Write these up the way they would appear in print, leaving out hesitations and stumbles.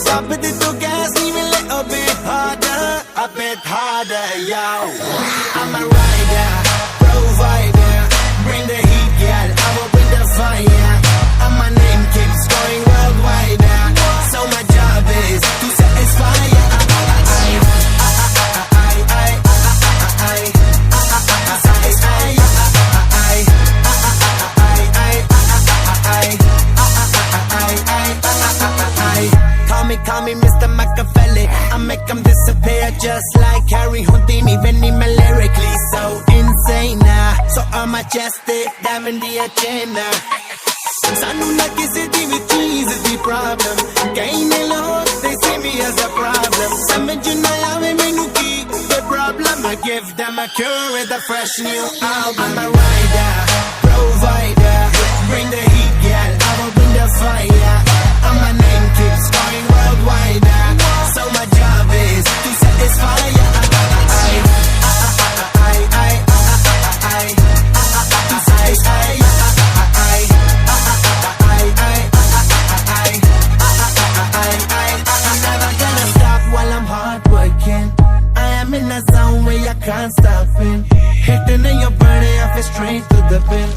Pop it to gas, even a little bit harder, yo. I'm a rider, provider, bring the heat, girl, I will bring the fire. And my name keeps going worldwide, so my job is to satisfy ya. Call me Mr. Machiavelli. I make them disappear just like Harry Houdini. Veni me lyrically so insane, so I'm majestic, diamond the agenda. Sanu na kisi di with cheese is the problem. Kain log, they see me as a problem. Samajh na aave mainu ki the problem. I give them a cure with a fresh new album. I'm a rider, provider, bring the heat, girl, I will bring the fire. And my name keeps going worldwide, so my job is to satisfy ya. I'm never gonna stop while I'm hard working. I am in a zone where I can't stop it. Hitting in your body, I feel straight to the pin.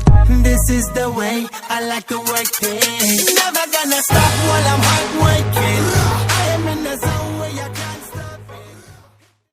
This is the way I like to work it. Never gonna stop while I'm hard working.